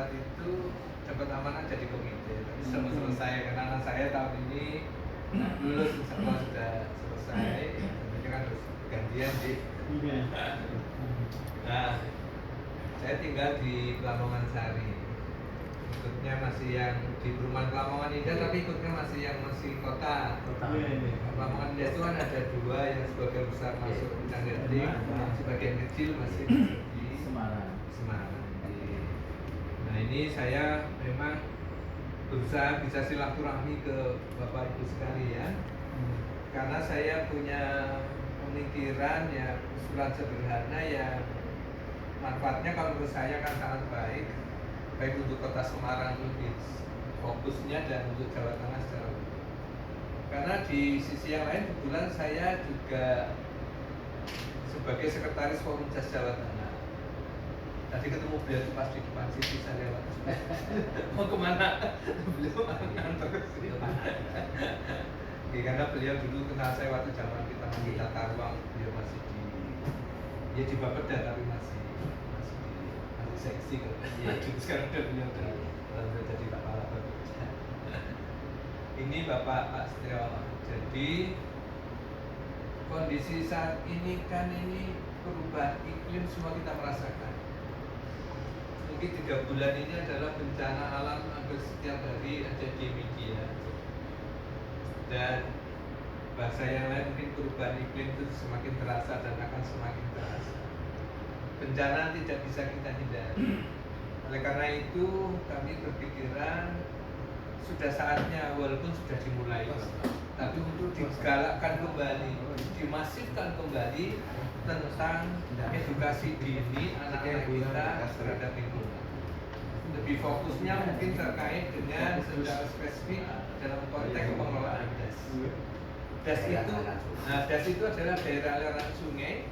2004 itu dapat amanah jadi komite, tapi sudah selesai karena anak saya tahun ini lulus, insya Allah sudah selesai. Ini kan harus gantian sih. Nah, saya tinggal di Lamongan Sari. Ikutnya masih yang di perumahan Lamongan Indah, tapi ikutnya masih yang kota. Lamongan Indah itu kan ada dua, yang sebagian besar masuk Bintang Gading, sebagian kecil masih di Semarang. Nah, ini saya memang berusaha bisa silaturahmi ke Bapak Ibu sekalian, karena saya punya pemikiran ya, usulan sederhana yang manfaatnya kalau menurut saya kan sangat baik untuk kota Semarang lebih fokusnya dan untuk Jawa Tengah secara umum. Karena di sisi yang lain kebetulan saya juga sebagai sekretaris Forum Jas Jawa Tengah. Tadi ketemu beliau itu pas di depan sisi saya lewat. Mau kemana? Beliau ngantor ke sini. Karena beliau dulu kenal saya waktu zaman kita Tarwang, beliau masih di Bapeda tapi masih seksi kan. Sekarang beliau udah jadi kepala Bapeda. Ini Bapak Pak Setio. Jadi kondisi saat ini kan ini perubahan iklim semua kita merasakan. Mungkin 3 bulan ini adalah bencana alam hampir setiap hari ada di media. Dan bahasa yang lain mungkin perubahan iklim itu semakin terasa dan akan semakin terasa. Bencana tidak bisa kita hindari. Oleh karena itu kami berpikiran sudah saatnya, walaupun sudah dimulai, tapi untuk digalakkan kembali, dimasifkan kembali tentang edukasi dini anak-anak kita terhadap lingkungan. Lebih fokusnya mungkin terkait dengan secara spesifik dalam konteks pengelolaan das. Das itu adalah daerah aliran sungai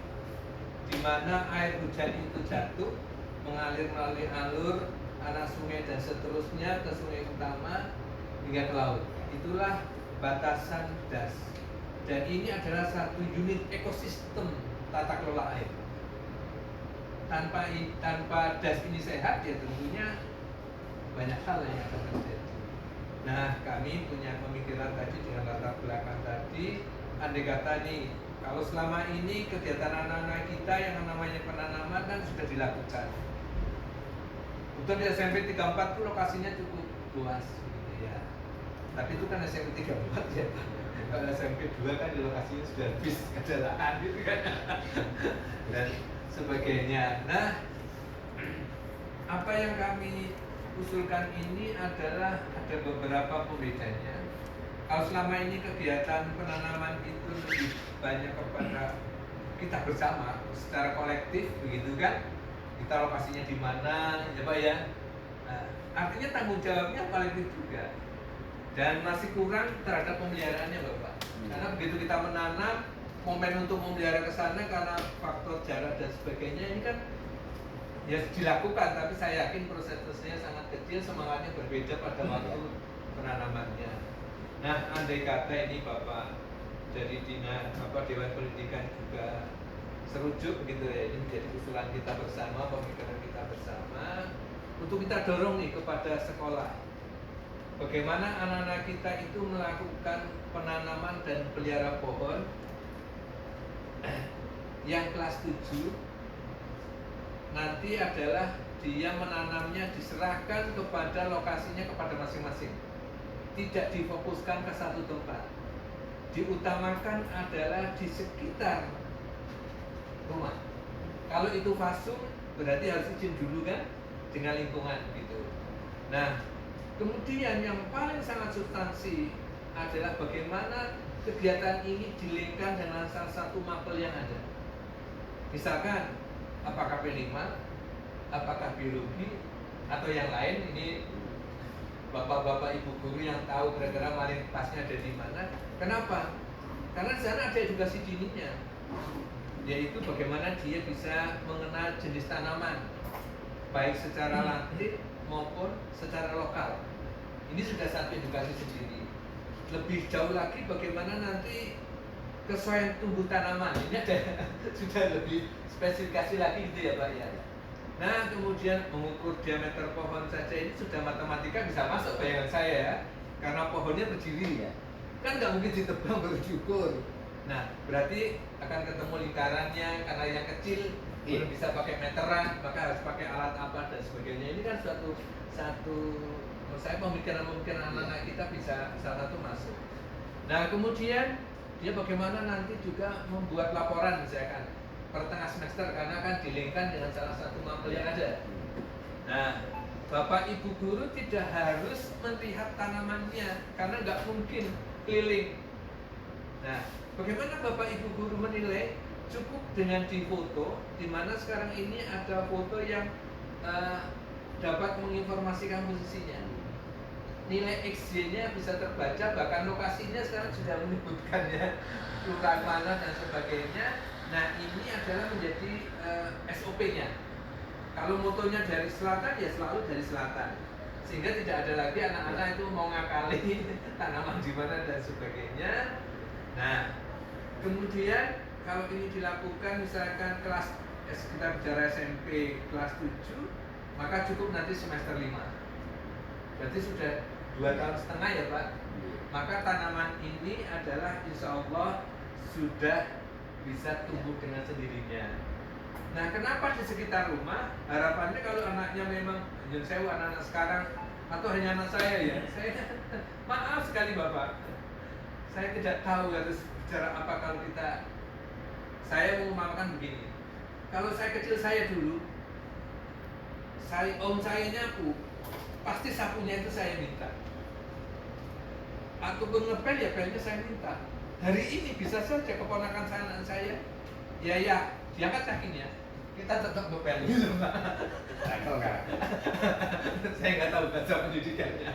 di mana air hujan itu jatuh mengalir melalui alur anak sungai dan seterusnya ke sungai utama hingga ke laut. Itulah batasan das. Dan ini adalah satu unit ekosistem tata kelola air. Tanpa das ini sehat, ya tentunya banyak hal yang akan terjadi. Nah, kami punya pemikiran tadi dengan latar belakang tadi, andai kata nih, kalau selama ini kegiatan anak-anak kita yang namanya penanaman kan sudah dilakukan. Untuk di SMP 34 itu lokasinya cukup luas, gitu ya. Tapi itu kan SMP 34 ya. Kalau SMP 2 kan di lokasinya sudah habis, ada lahan gitu kan. Dan sebagainya. Nah, apa yang kami usulkan ini adalah ada beberapa pembedanya. Kalau selama ini kegiatan penanaman itu lebih banyak kepada kita bersama, secara kolektif, begitu kan? Kita lokasinya di mana, ya Pak ya? Nah, artinya tanggung jawabnya kolektif juga. Dan masih kurang terhadap pemeliharaannya Bapak. Karena begitu kita menanam, momen untuk memelihara ke sana karena faktor jarak dan sebagainya ini kan ya dilakukan, tapi saya yakin prosesnya sangat kecil, semangatnya berbeda pada waktu penanamannya. Nah, andai kata ini Bapak dari Dewan Pendidikan juga serujuk gitu ya, ini menjadi usulan kita bersama, pemikiran kita bersama untuk kita dorong nih kepada sekolah. Bagaimana anak-anak kita itu melakukan penanaman dan pelihara pohon yang kelas 7 nanti adalah dia menanamnya diserahkan kepada lokasinya kepada masing-masing, tidak difokuskan ke satu tempat, diutamakan adalah di sekitar rumah. Kalau itu fasum berarti harus izin dulu kan dengan lingkungan gitu. Nah, kemudian yang paling sangat substansi adalah bagaimana kegiatan ini dilengkapi dengan salah satu mapel yang ada. Misalkan apakah P5, apakah biologi, atau yang lain. Ini bapak-bapak ibu guru yang tahu kira-kira maling pasnya ada di mana. Kenapa? Karena di sana ada edukasi dininya, yaitu bagaimana dia bisa mengenal jenis tanaman, baik secara lantik maupun secara lokal. Ini sudah satu edukasi sendiri. Lebih jauh lagi bagaimana nanti kesesuaian tumbuh tanaman. Ini ada sudah lebih spesifikasi lagi gitu ya Pak ya. Nah, kemudian mengukur diameter pohon saja ini sudah matematika bisa masuk bayangan saya ya, karena pohonnya berdiri ya. Kan nggak mungkin ditebang baru diukur. Nah, berarti akan ketemu lingkarannya, karena yang kecil belum bisa pakai meteran, maka harus pakai alat apa dan sebagainya. Ini kan satu menurut saya pemikiran anak-anak kita bisa salah satu masuk. Nah, kemudian dia bagaimana nanti juga membuat laporan misalkan per tengah semester, karena kan dilingkan dengan salah satu mapel yang ada. Nah, Bapak Ibu guru tidak harus melihat tanamannya karena nggak mungkin keliling. Nah, bagaimana Bapak Ibu guru menilai? Cukup dengan difoto, di mana sekarang ini ada foto yang dapat menginformasikan posisinya. Nilai XY-nya bisa terbaca, bahkan lokasinya sekarang sudah menyebutkannya, kelurahan mana dan sebagainya. Nah, ini adalah menjadi SOP-nya. Kalau motonya dari selatan, ya selalu dari selatan, sehingga tidak ada lagi anak-anak itu mau ngakali tanaman di mana dan sebagainya. Nah, kemudian kalau ini dilakukan misalkan kelas, kita bicara SMP kelas 7, maka cukup nanti semester 5. Berarti sudah 2,5 tahun ya Pak. Maka tanaman ini adalah insya Allah sudah bisa tumbuh dengan sendirinya. Nah, kenapa di sekitar rumah? Harapannya kalau anaknya memang saya anak-anak sekarang atau hanya anak saya ya, saya maaf sekali Bapak, saya tidak tahu harus bicara apa. Kalau saya mengumpamakan begini, kalau saya kecil, saya dulu, om saya nyapu, pasti sapunya itu saya minta, ataupun ngepel ya pelnya saya minta. Hari ini bisa saja keponakan saya, anak saya, ya diangkat kakinya, kita tetap ngepel gitu Pak. Saya nggak tahu bahasa pendidikannya,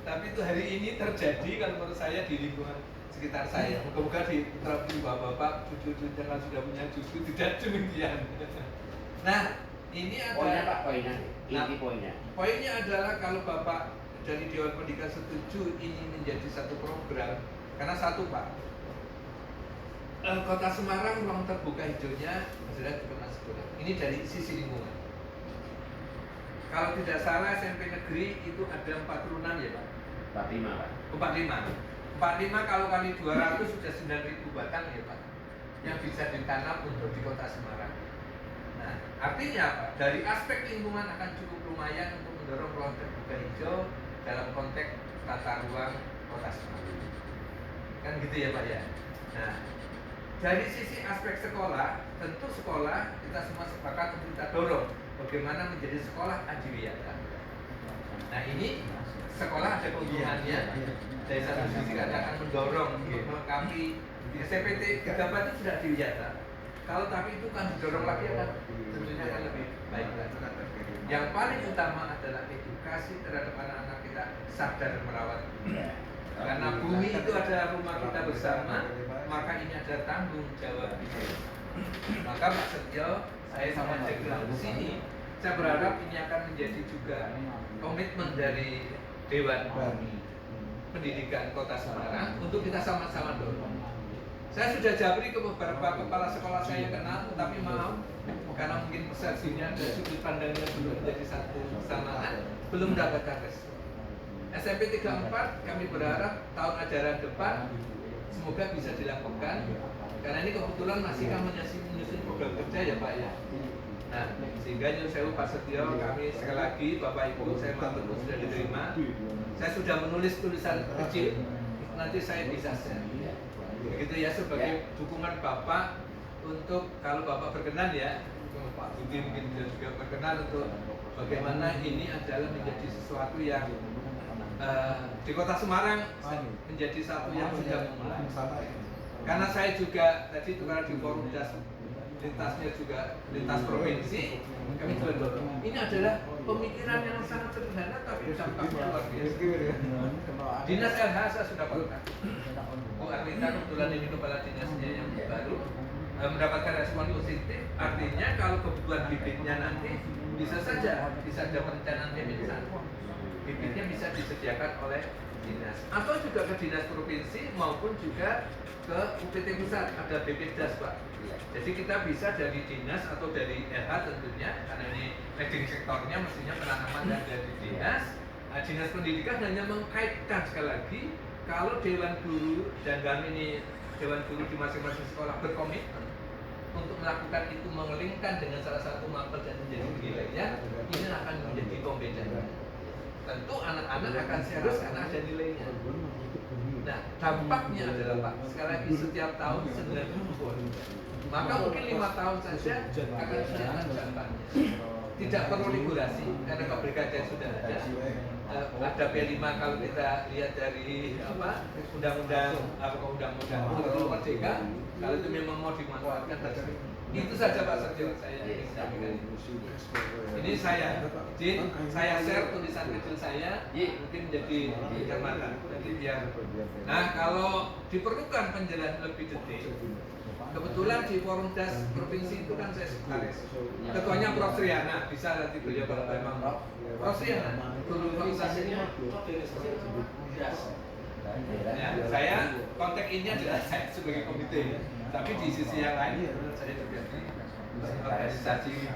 tapi itu hari ini terjadi kalau menurut saya di lingkungan sekitar saya. Moga-moga diterapkan bapak-bapak, cucu-cucu yang sudah punya cucu tidak demikian. Nah, ini ada poinnya Pak, poinnya. Inti poinnya. Poinnya adalah kalau Bapak dari Dewan Pendidikan setuju ini menjadi satu program, karena satu Pak, Kota Semarang ruang terbuka hijaunya sudah pernah sekolah. Ini dari sisi lingkungan. Kalau tidak salah SMP negeri itu ada 46 ya Pak? 45 Pak. 45 kalau kali 200 sudah 9.000 batang ya Pak, yang bisa ditanam untuk di Kota Semarang. Nah, artinya apa? Dari aspek lingkungan akan cukup lumayan untuk mendorong ruang terbuka hijau dalam konteks tata ruang Kota Semarang. Kan gitu ya Pak ya. Nah, dari sisi aspek sekolah, tentu sekolah kita semua sepakat untuk kita dorong bagaimana menjadi sekolah adiwiyata. Nah, ini sekolah ada kelebihannya. Dari satu sisi kita akan mendorong untuk melengkapi di SPT 34 itu sudah adiwiyata. Kalau tapi itu kan didorong lagi akan tentunya akan lebih baik lagi. Yang paling utama adalah edukasi terhadap anak-anak kita sadar merawat bumi. Karena bumi itu adalah rumah kita bersama, maka ini ada tanggung jawab kita. Maka Pak Setio, saya sama Jack di sini, saya berharap ini akan menjadi juga komitmen dari Dewan Pendidikan Kota Semarang untuk kita sama-sama dorong. Saya sudah japri ke beberapa kepala sekolah saya yang kenal, tapi maaf karena mungkin persepsinya dan sudut pandangnya belum menjadi satu kesamaan, belum mendapatkan respon. SMP 34 kami berharap tahun ajaran depan semoga bisa dilakukan, karena ini kebetulan masih kami menyusun program kerja ya Pak ya. Nah, sehingga nyuruh saya Pak Setio, kami sekali lagi Bapak Ibu, saya matur sudah diterima. Saya sudah menulis tulisan kecil, nanti saya bisa share. Begitu ya, sebagai dukungan Bapak untuk kalau Bapak berkenan ya, Pak Budi mungkin juga berkenan untuk bagaimana ini adalah menjadi sesuatu yang di Kota Semarang menjadi satu yang sudah memulai. Karena saya juga tadi itu karena di forum lintasnya juga lintas provinsi, kami juga dorong. Ini adalah pemikiran yang sangat sederhana tapi dampaknya luar biasa. Dinas LH saya sudah kontak. Bu Arlita kebetulan ini kepala dinasnya yang baru mendapatkan respon positif. Artinya kalau kebutuhan bibitnya nanti bisa ada perencanaan pemilihan. Bibitnya bisa disediakan oleh dinas atau juga ke dinas provinsi maupun juga ke UPT pusat, ada BPDAS Pak. Jadi kita bisa dari dinas atau dari RH tentunya, karena ini leading sektornya mestinya penanaman dan dari dinas. Nah, dinas pendidikan hanya mengkaitkan sekali lagi kalau dewan guru dan kami ini dewan guru di masing-masing sekolah berkomitmen untuk melakukan itu, mengelingkan dengan salah satu mapel dan menjadi nilainya, ini akan menjadi pembedanya. Tentu anak-anak akan serius karena ada nilainya. Nah, dampaknya adalah Pak, sekali lagi setiap tahun 9 maka mungkin 5 tahun saja akan kelihatan dampaknya. Tidak perlu regulasi karena keberkatan sudah ada. Ada P5 kalau kita lihat dari undang-undang Pemilu Merdeka, kalau itu memang mau dimanfaatkan itu saja Pak Sergio saya ingin sampaikan. Ini saya share tulisan kecil saya mungkin menjadi cermatan. Jadi biar. Nah, kalau diperlukan penjelasan lebih detail, kebetulan di Forum Das Provinsi itu kan saya sekretaris. Ketuanya Prof. Sriana, bisa nanti beliau kalau memang Prof. Sriana, guru organisasinya ya, saya kontak ini adalah saya sebagai komite, tapi di sisi yang lain saya terjadi organisasi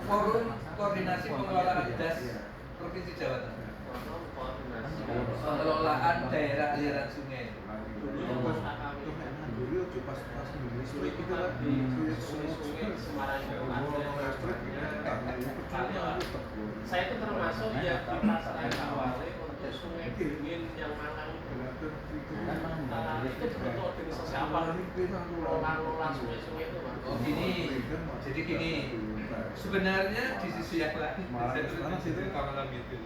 Forum Koordinasi Pengelolaan Das Provinsi Jawa Tengah, pengelolaan daerah aliran sungai. Saya itu termasuk yang dipasrahkan awalnya untuk Sungai Beringin yang Malang itu bentuk organisasi apa? Lola sungai-sungai itu Pak. Oh gini, jadi gini, sebenarnya di sisi yang lain, saya tulis di situ kalau gitu.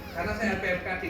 Karena saya PMK di